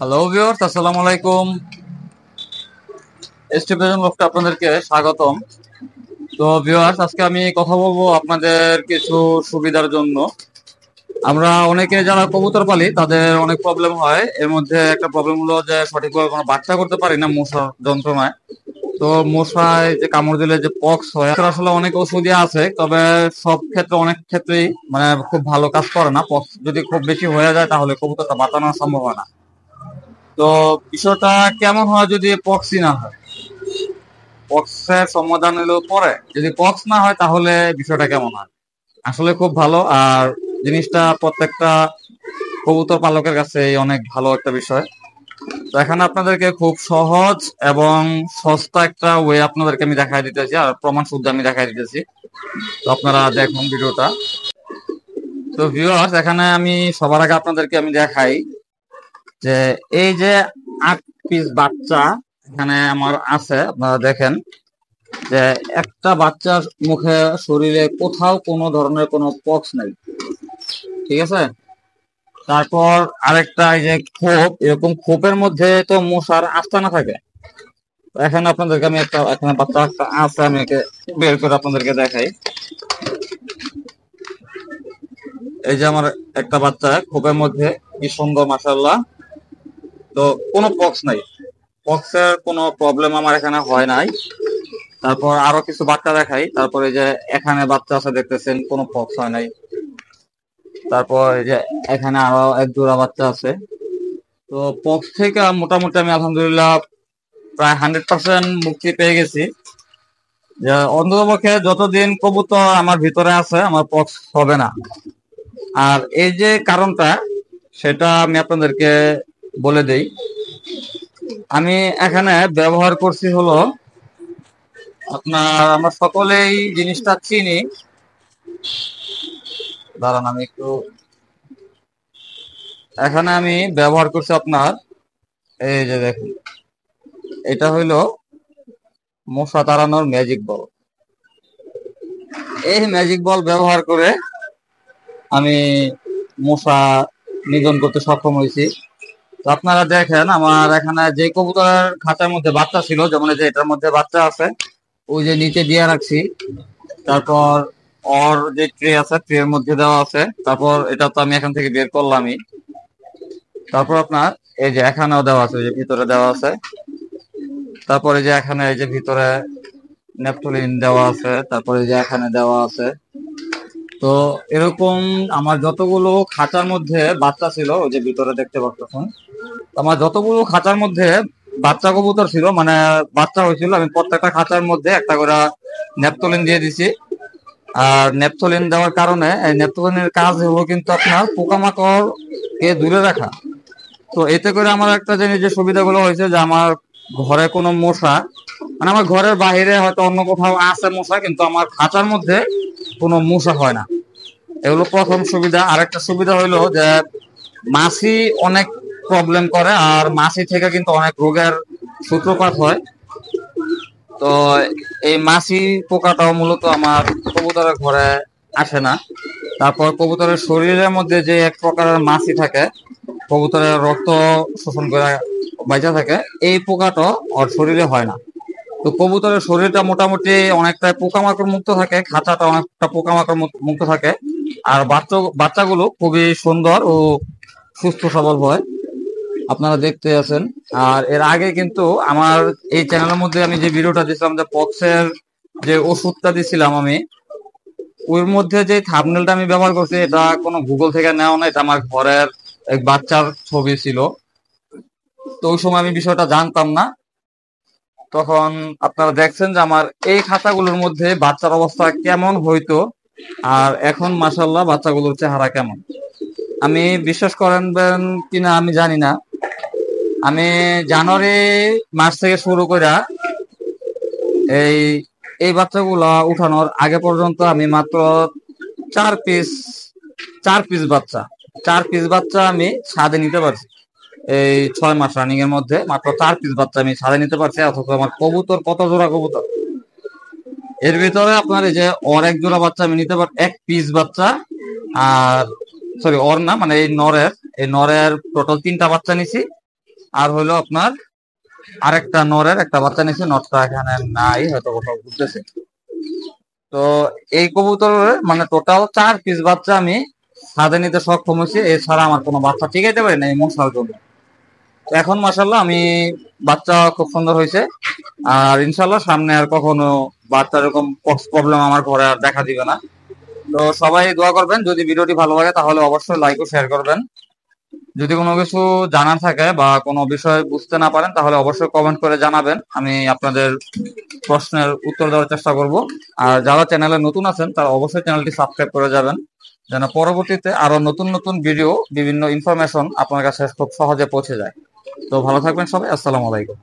Hello viewers, আসসালামু আলাইকুম। Stephen লফটে আপনাদেরকে স্বাগতম। তো ভিউয়ার্স, আজকে আমি কথা বলবো আপনাদের কিছু সুবিধার জন্য। আমরা অনেকে যারা কবুতর পালি তাদের অনেক প্রবলেম হয়। এর মধ্যে একটা প্রবলেম হলো যে সঠিকভাবে কোনো বাচ্চা করতে পারি না মশার যন্ত্রণায়। তো মশায় যে কামড় দিলে যে পক্স হয়, এটার আসলে অনেক ওষুধই আছে, তবে সব ক্ষেত্রে অনেক ক্ষেত্রেই মানে খুব ভালো কাজ করে না। পক্স যদি খুব বেশি হয়ে যায় তাহলে কবুতরটা বাঁচানো সম্ভব হয় না। তো বিষয়টা কেমন হয় যদি পক্সই না হয়? পক্সের সমাধান হলো পরে, যদি পক্স না হয় তাহলে বিষয়টা কেমন হয়? আসলে খুব ভালো। আর জিনিসটা প্রত্যেকটা কবুতর পালকের কাছে অনেক ভালো একটা বিষয়। তো এখানে আপনাদেরকে খুব সহজ এবং সস্তা একটা ওয়ে আপনাদেরকে আমি দেখাই দিতেছি, আর প্রমাণ শুদ্ধ আমি দেখাই দিতেছি। তো আপনারা দেখুন ভিডিওটা। তো ভিউয়ার্স, এখানে আমি সবার আগে আপনাদেরকে আমি দেখাই যে এই যে 8 পিস বাচ্চা এখানে আমার আছে, আপনারা দেখেন যে একটা বাচ্চার মুখে শরীরে কোথাও কোনো ধরনের কোনো পক্স নাই, ঠিক আছে। তারপর আরেকটা, এই যে খোপ, এরকম খোপের মধ্যে তো মশার আস্তানা থাকে। তো এখানে আপনাদেরকে আমি একটা, এখানে বাচ্চা একটা আছে, আমি একে বের করে আপনাদেরকে দেখাই। এই যে আমার একটা বাচ্চা খোপের মধ্যে, কি সুন্দর মাশাআল্লাহ। তো কোনো পক্স নাই, পক্সের কোনো প্রবলেম আমার এখানে হয় নাই। তারপর আরো কিছু বাচ্চা দেখাই। তারপরে যে এখানে বাচ্চা আছে দেখতেছেন, কোনো পক্স হয় নাই। তারপর এই যে এখানে আরো এক জোড়া বাচ্চা আছে। তো পক্স থেকে মোটামুটি আমি আলহামদুলিল্লাহ প্রায় 100% মুক্তি পেয়ে গেছি। যে অন্ততপক্ষে যতদিন কবুতর আমার ভিতরে আছে আমার পক্স হবে না। আর এই যে কারণটা, সেটা আমি আপনাদেরকে বলে দেই। আমি এখানে ব্যবহার করছি হলো আপনার, আমরা সকলেই জিনিসটা চিনি। দাঁড়ান আমি একটু, এখানে আমি ব্যবহার করছি আপনার, এই যে দেখুন, এটা হইলো মশা তাড়ানোর ম্যাজিক বল। এই ম্যাজিক বল ব্যবহার করে আমি মশা নিধন করতে সক্ষম হয়েছি। তো আপনারা দেখেন, আমার এখানে যে কবুতরের খাঁচার মধ্যে বাচ্চা ছিল, যেমন এই যে এটার মধ্যে বাচ্চা আছে, ওই যে নিচে দিয়ে রাখছি। তারপর ওর যে ট্রে আছে, ট্রের মধ্যে দেওয়া আছে। তারপর এটা তো আমি এখান থেকে বের করলামই। তারপর আপনার এই যে এখানেও দেওয়া আছে, ওই যে ভিতরে দেওয়া আছে। তারপরে যে এখানে এই যে ভিতরে নেপথলিন দেওয়া আছে, তারপরে যে এখানে দেওয়া আছে। তো এরকম আমার যতগুলো খাঁচার মধ্যে বাচ্চা ছিল, ওই যে ভিতরে দেখতে পাচ্ছেন, আমার যতগুলো খাঁচার মধ্যে বাচ্চা কবুতর ছিল, মানে বাচ্চা হয়েছিল, আমি প্রত্যেকটা খাঁচার মধ্যে একটা করে নেপথলিন দিয়ে দিছি। আর নেপথলিন দেওয়ার কারণে, এই নেপথলিনের কাজ হলো কিন্তু আপনার পোকামাকড় কে দূরে রাখা। তো এতে করে আমার একটা জিনিস যে সুবিধাগুলো হয়েছে, যে আমার ঘরে কোনো মশা, মানে আমার ঘরের বাইরে হয়তো অন্য কোথাও আছে মশা, কিন্তু আমার খাঁচার মধ্যে কোনো মশা হয় না। এগুলো প্রথম সুবিধা। আরেকটা সুবিধা হইলো যে মাছি অনেক প্রবলেম করে, আর মাছি থেকে কিন্তু অনেক রোগের সূত্রপাত হয়। তো এই মাছি পোকাটাও মূলত আমার কবুতরের ঘরে আসে না। তারপর কবুতরের শরীরের মধ্যে যে এক প্রকারের মাছি থাকে, কবুতরের রক্ত শোষণ করে বাইচা থাকে, এই পোকাটা ওর শরীরে হয় না। তো কবুতরের শরীরটা মোটামুটি অনেকটা পোকামাকড় মুক্ত থাকে, খাঁচাটা অনেকটা পোকামাকড় মুক্ত থাকে। আর বাচ্চাগুলো খুবই সুন্দর ও সুস্থ সবল হয়, আপনারা দেখতে আছেন। আর এর আগে কিন্তু আমার এই চ্যানেলের মধ্যে আমি যে ভিডিওটা দিয়েছিলাম, যে পক্সের যে ওষুধটা দিছিলাম আমি, ওর মধ্যে যে থাম্বনেলটা আমি ব্যবহার করছি, এটা কোনো গুগল থেকে নেওয়া না, এটা আমার ঘরের এক বাচ্চার ছবি ছিল। তো ওই সময় আমি বিষয়টা জানতাম না। তখন আপনারা দেখছেন যে আমার এই খাতাগুলোর মধ্যে বাচ্চার অবস্থা কেমন হইতো, আর এখন মাশাআল্লাহ বাচ্চাগুলোর চেহারা কেমন। আমি বিশ্বাস করেন কিনা আমি জানি না, আমি জানুয়ারি মাস থেকে শুরু করে এই এই বাচ্চাগুলা উঠানোর আগে পর্যন্ত আমি মাত্র 4 পিস, 4 পিস বাচ্চা, 4 পিস বাচ্চা আমি ছাদে নিতে পারছি। এই 6 মাস রানিং এর মধ্যে মাত্র 4 পিস বাচ্চা আমি ছাদে নিতে পারছি। অথচ আমার কবুতর কত জোড়া কবুতর, এর ভিতরে আপনার এই যে ওর এক জোড়া বাচ্চা আমি নিতে পার, 1 পিস বাচ্চা। আর সরি, ওর না, মানে এই নরের টোটাল 3টা বাচ্চা নিছি। আর হলো আপনার আরেকটা নরের একটা বাচ্চা নিচ্ছে, নটটা এখানে নাই, হয়তো কোথাও ঘুরতেছে। তো এই কবুতরের মানে টোটাল 4 পিস বাচ্চা আমি ছাদে নিতে সক্ষম হয়েছি, এছাড়া আমার কোনো বাচ্চা টিকাইতে পারি না এই মশার জন্য। তো এখন মাসাল্লাহ আমি বাচ্চা খুব সুন্দর হয়েছে, আর ইনশাল্লাহ সামনে আর কখনো বাচ্চা এরকম পক্স প্রবলেম আমার ঘরে আর দেখা দিবে না। তো সবাই দোয়া করবেন, যদি ভিডিওটি ভালো লাগে তাহলে অবশ্যই লাইক ও শেয়ার করবেন। যদি কোনো কিছু জানার থাকে বা কোনো বিষয় বুঝতে না পারেন তাহলে অবশ্যই কমেন্ট করে জানাবেন, আমি আপনাদের প্রশ্নের উত্তর দেওয়ার চেষ্টা করব। আর যারা চ্যানেলে নতুন আছেন তারা অবশ্যই চ্যানেলটি সাবস্ক্রাইব করে যাবেন, যেন পরবর্তীতে আরো নতুন নতুন ভিডিও, বিভিন্ন ইনফরমেশন আপনার কাছে খুব সহজে পৌঁছে যায়। তো ভালো থাকবেন সবাই, আসসালামু আলাইকুম।